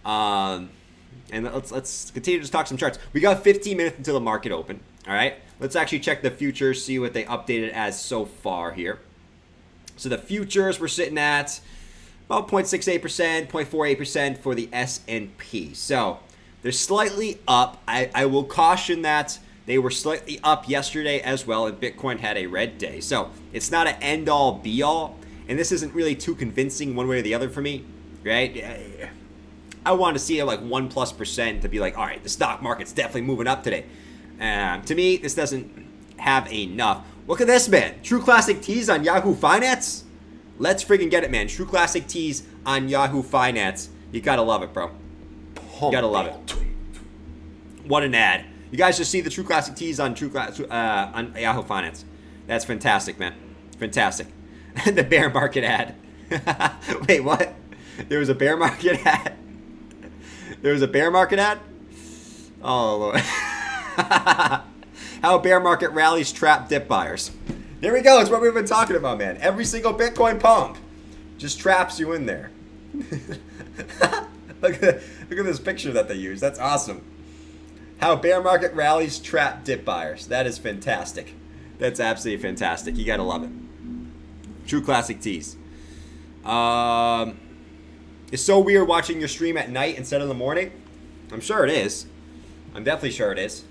And let's continue to just talk some charts. We got 15 minutes until the market open. All right, let's actually check the futures, see what they updated as so far here. So the futures we're sitting at about 0.68%, 0.48% for the S&P. So they're slightly up. I will caution that they were slightly up yesterday as well, and Bitcoin had a red day. So it's not an end-all, be-all, and this isn't really too convincing one way or the other for me, right? I want to see it like 1+% to be like, all right, the stock market's definitely moving up today. To me, this doesn't have enough. Look at this, man. True Classic Tees on Yahoo Finance. Let's freaking get it, man. True Classic Tees on Yahoo Finance. You gotta love it, bro. You gotta love it. What an ad. You guys just see the True Classic Tees on on Yahoo Finance. That's fantastic, man. Fantastic. The bear market ad. Wait, what? There was a bear market ad? There was a bear market ad? Oh, Lord. How bear market rallies trap dip buyers. There we go. It's what we've been talking about, man. Every single Bitcoin pump just traps you in there. Look at this picture that they use. That's awesome. How bear market rallies trap dip buyers. That is fantastic. That's absolutely fantastic. You gotta love it. True Classic Tees. It's so weird watching your stream at night instead of the morning. I'm sure it is. I'm definitely sure it is.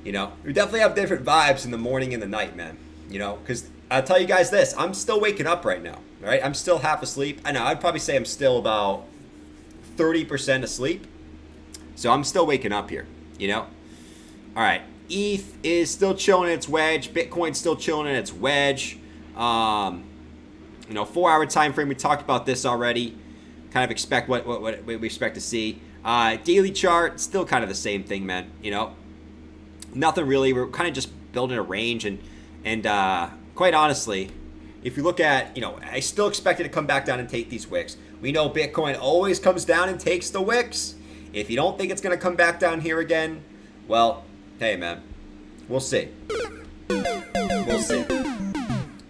You know, we definitely have different vibes in the morning and the night, man. You know, because I'll tell you guys this. I'm still waking up right now, all right? I'm still half asleep. I know, I'd probably say I'm still about 30% asleep. So I'm still waking up here, you know? All right, ETH is still chilling in its wedge. Bitcoin's still chilling in its wedge. You know, 4-hour time frame, we talked about this already. Kind of expect what we expect to see. Daily chart, still kind of the same thing, man, you know? Nothing really. We're kind of just building a range, and quite honestly, if you look at, you know, I still expect it to come back down and take these wicks. We know Bitcoin always comes down and takes the wicks. If you don't think it's going to come back down here again, well, hey, man, we'll see. We'll see.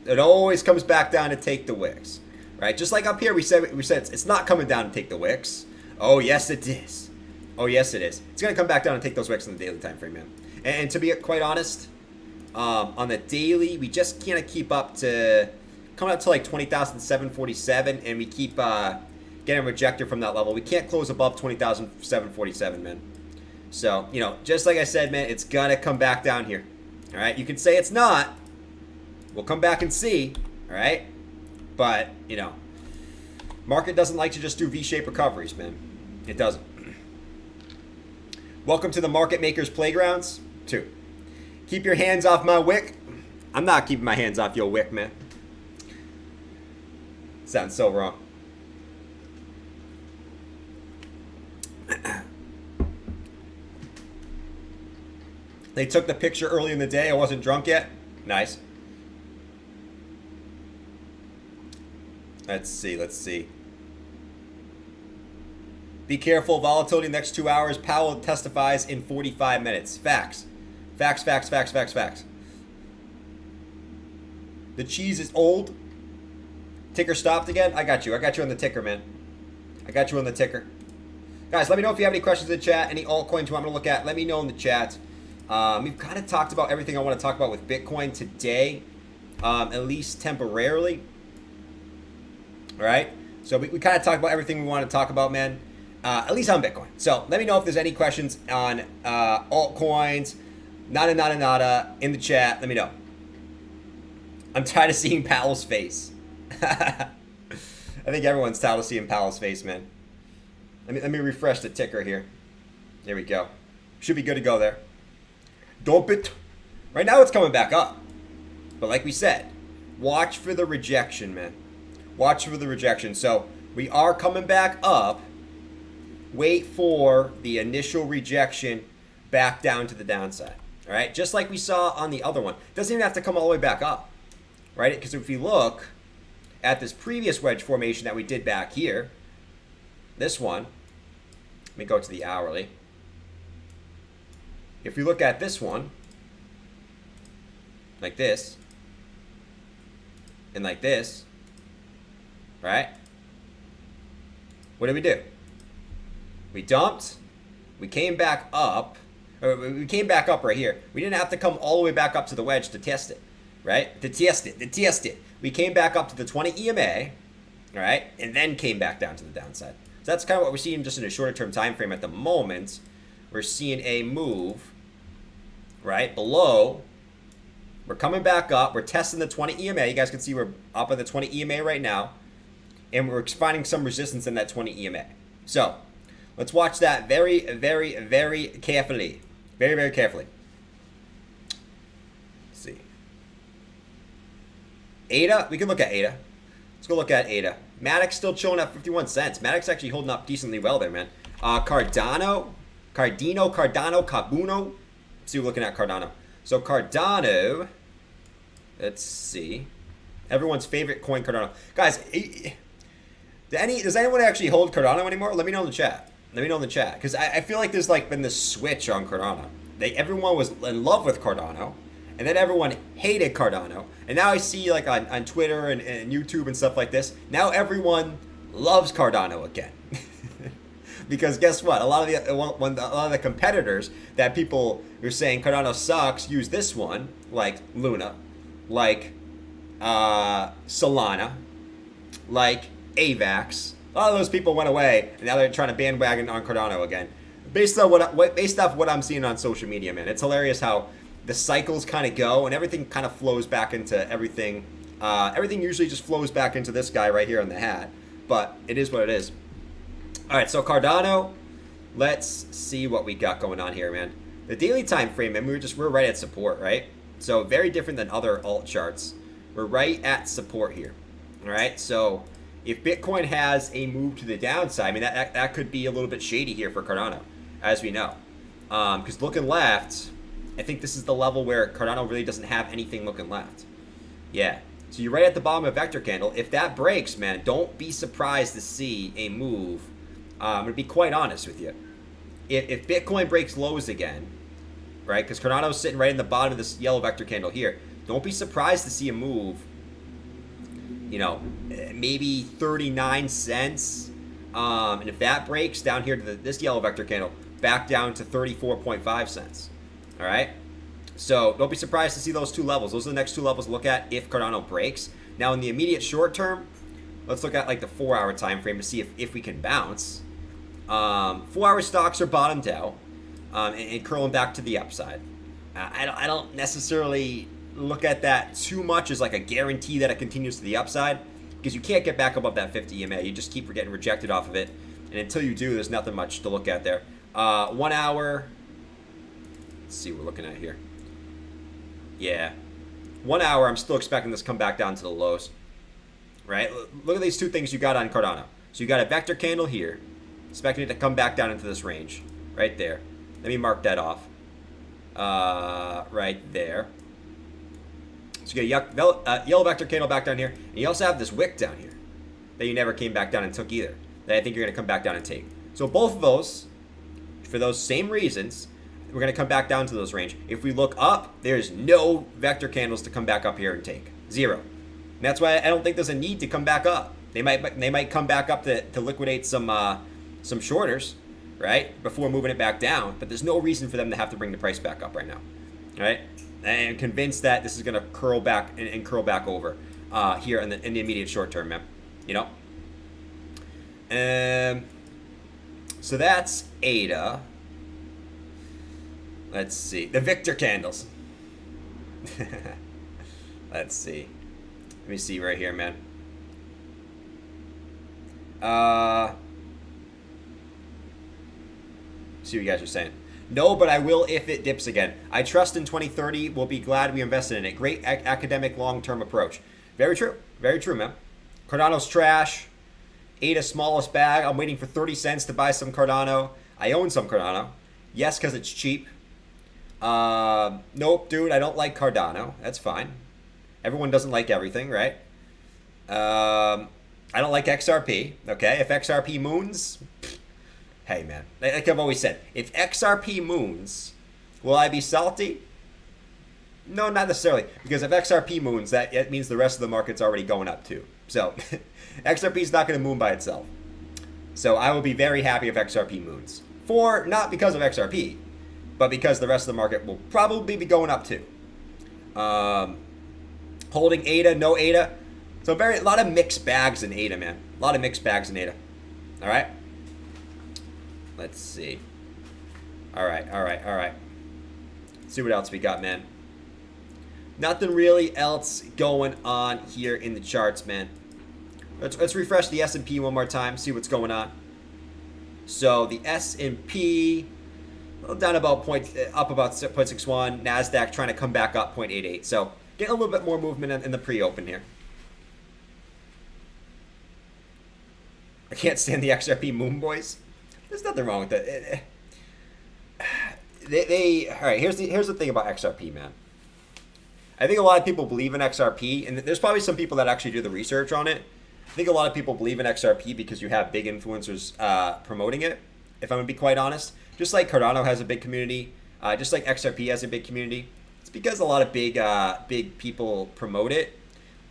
It always comes back down to take the wicks, right? Just like up here, we said it's not coming down to take the wicks. Oh, yes, it is. Oh, yes, it is. It's going to come back down and take those wicks in the daily time frame, man. And to be quite honest, on the daily, we just can't keep up to coming up to like 20,747, and we keep getting rejected from that level. We can't close above 20,747, man. So, you know, just like I said, man, it's gonna come back down here. All right, you can say it's not. We'll come back and see. All right, but you know, market doesn't like to just do V-shaped recoveries, man. It doesn't. Welcome to the market makers playgrounds. 2. Keep your hands off my wick. I'm not keeping my hands off your wick, man. Sounds so wrong. They took the picture early in the day. I wasn't drunk yet. Nice. Let's see. Be careful. Volatility next 2 hours. Powell testifies in 45 minutes. Facts. Facts. The cheese is old. Ticker stopped again. I got you on the ticker, man. I got you on the ticker. Guys, let me know if you have any questions in the chat. Any altcoins you want me to look at. Let me know in the chat. We've kind of talked about everything I want to talk about with Bitcoin today. At least temporarily. All right. So we kind of talked about everything we want to talk about, man. At least on Bitcoin. So let me know if there's any questions on altcoins. Nada in the chat. Let me know. I'm tired of seeing Powell's face. I think everyone's tired of seeing Powell's face, man. Let me refresh the ticker here. There we go. Should be good to go there. Dump it. Right now it's coming back up. But like we said, watch for the rejection, man. Watch for the rejection. So we are coming back up. Wait for the initial rejection back down to the downside. All right, just like we saw on the other one. Doesn't even have to come all the way back up, right? Because if you look at this previous wedge formation that we did back here, this one, let me go to the hourly. If we look at this one, like this, and like this, right? What did we do? We dumped, we came back up, or we came back up right here. We didn't have to come all the way back up to the wedge to test it, right? To test it. We came back up to the 20 EMA, all right, and then came back down to the downside. So that's kind of what we're seeing just in a shorter term time frame at the moment. We're seeing a move, right, below. We're coming back up. We're testing the 20 EMA. You guys can see we're up at the 20 EMA right now, and we're finding some resistance in that 20 EMA. So let's watch that very, very, very carefully. Very, very carefully. Let's see. ADA, we can look at ADA. Let's go look at ADA. MATIC still chilling at 51 cents. MATIC's actually holding up decently well there, man. Cardano, Cabuno. Let's see, we're looking at Cardano. So Cardano, let's see. Everyone's favorite coin, Cardano. Guys, does anyone actually hold Cardano anymore? Let me know in the chat. Let me know in the chat. Because I feel like there's like been this switch on Cardano. Everyone was in love with Cardano. And then everyone hated Cardano. And now I see like on Twitter and YouTube and stuff like this. Now everyone loves Cardano again. Because guess what? A lot of the competitors that people are saying Cardano sucks use this one, like Luna, like Solana, like AVAX. A lot of those people went away, and now they're trying to bandwagon on Cardano again. Based off what I'm seeing on social media, man, it's hilarious how the cycles kind of go, and everything kind of flows back into everything. Everything usually just flows back into this guy right here on the hat, but it is what it is. All right, so Cardano, let's see what we got going on here, man. The daily time frame, man, we're right at support, right? So very different than other alt charts. We're right at support here. All right, so if Bitcoin has a move to the downside, I mean that could be a little bit shady here for Cardano, as we know. Because looking left, I think this is the level where Cardano really doesn't have anything looking left. Yeah. So you're right at the bottom of vector candle. If that breaks, man, don't be surprised to see a move. I'm going to be quite honest with you. If Bitcoin breaks lows again, right, because Cardano's sitting right in the bottom of this yellow vector candle here, don't be surprised to see a move, you know, maybe 39 cents. And if that breaks down here to this yellow vector candle, back down to 34.5 cents. All right? So don't be surprised to see those two levels. Those are the next two levels to look at if Cardano breaks. Now, in the immediate short term, let's look at like the 4-hour time frame to see if we can bounce. 4-hour stocks are bottomed out and curling back to the upside. I don't necessarily look at that too much as like a guarantee that it continues to the upside, because you can't get back above that 50 EMA. You just keep getting rejected off of it, and until you do, there's nothing much to look at there. 1 hour. Let's see what we're looking at here. Yeah, 1 hour. I'm still expecting this to come back down to the lows. Right? Look at these two things you got on Cardano. So you got a vector candle here, expecting it to come back down into this range, right there. Let me mark that off. Right there. So you got a yellow vector candle back down here, and you also have this wick down here that you never came back down and took either, that I think you're going to come back down and take. So both of those, for those same reasons, we're going to come back down to those range. If we look up, there's no vector candles to come back up here and take. Zero. And that's why I don't think there's a need to come back up. They might come back up to liquidate some shorters, right, before moving it back down. But there's no reason for them to have to bring the price back up right now, right? And I'm convinced that this is going to curl back and curl back over here in the immediate short term, man. You know. So that's ADA. Let's see the Victor candles. Let's see. Let me see right here, man. See what you guys are saying. No, but I will if it dips again. I trust in 2030. We'll be glad we invested in it. Great academic long-term approach. Very true. Very true, man. Cardano's trash. ADA smallest bag. I'm waiting for 30 cents to buy some Cardano. I own some Cardano. Yes, because it's cheap. Nope, dude. I don't like Cardano. That's fine. Everyone doesn't like everything, right? I don't like XRP. Okay, if XRP moons, hey man, like I've always said, if XRP moons, will I be salty? No, not necessarily, because if XRP moons, it means the rest of the market's already going up too. So XRP is not going to moon by itself. So I will be very happy if XRP moons. Not because of XRP, but because the rest of the market will probably be going up too. Holding ADA, no ADA. So a lot of mixed bags in ADA, man. A lot of mixed bags in ADA. All right. Let's see. All right. Let's see what else we got, man. Nothing really else going on here in the charts, man. Let's refresh the S&P one more time, see what's going on. So the S&P down about up about 0.61. NASDAQ trying to come back up 0.88. So getting a little bit more movement in the pre-open here. I can't stand the XRP moon boys. There's nothing wrong with that. All right. Here's the thing about XRP, man. I think a lot of people believe in XRP, and there's probably some people that actually do the research on it. I think a lot of people believe in XRP because you have big influencers promoting it, if I'm going to be quite honest. Just like Cardano has a big community, just like XRP has a big community. It's because a lot of big people promote it.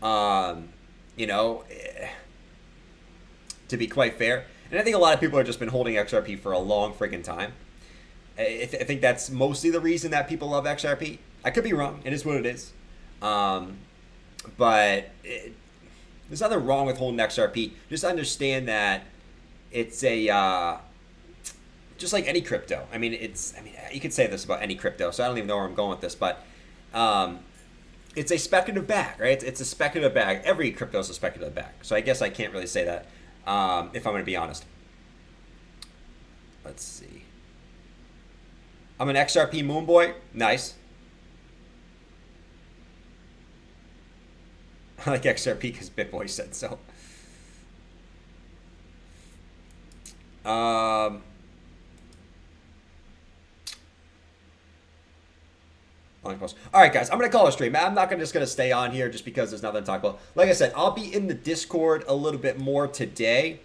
You know, to be quite fair. And I think a lot of people have just been holding XRP for a long freaking time. I think that's mostly the reason that people love XRP. I could be wrong. It is what it is. But there's nothing wrong with holding XRP. Just understand that it's a just like any crypto. I mean, you could say this about any crypto, so I don't even know where I'm going with this, but it's a speculative bag, right? It's a speculative bag. Every crypto is a speculative bag. So I guess I can't really say that if I'm going to be honest. Let's see. I'm an XRP moon boy. Nice. I like XRP because BitBoy said so. All right, guys, I'm going to call it a stream. I'm not just going to stay on here just because there's nothing to talk about. Like I said, I'll be in the Discord a little bit more today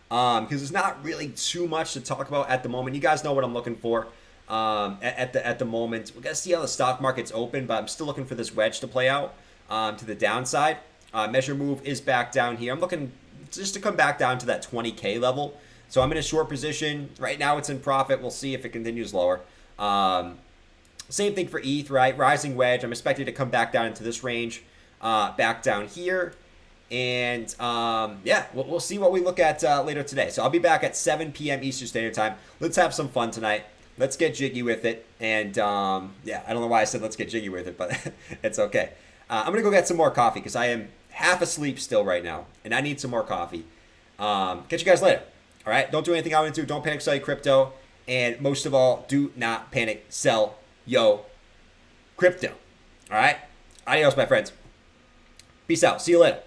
because there's not really too much to talk about at the moment. You guys know what I'm looking for at the moment. We're going to see how the stock market's open, but I'm still looking for this wedge to play out to the downside. Measure move is back down here. I'm looking just to come back down to that 20K level. So I'm in a short position. Right now it's in profit. We'll see if it continues lower. Same thing for ETH, right? Rising wedge. I'm expecting to come back down into this range, back down here. And yeah, we'll see what we look at later today. So I'll be back at 7 p.m. Eastern Standard Time. Let's have some fun tonight. let's get jiggy with it. And yeah, I don't know why I said let's get jiggy with it, but it's okay. I'm gonna go get some more coffee because I am half asleep still right now, and I need some more coffee. Catch you guys later. All right, don't do anything I want to do. Don't panic, sell your crypto, and most of all, do not panic, sell yo crypto. All right, adios, my friends. Peace out. See you later.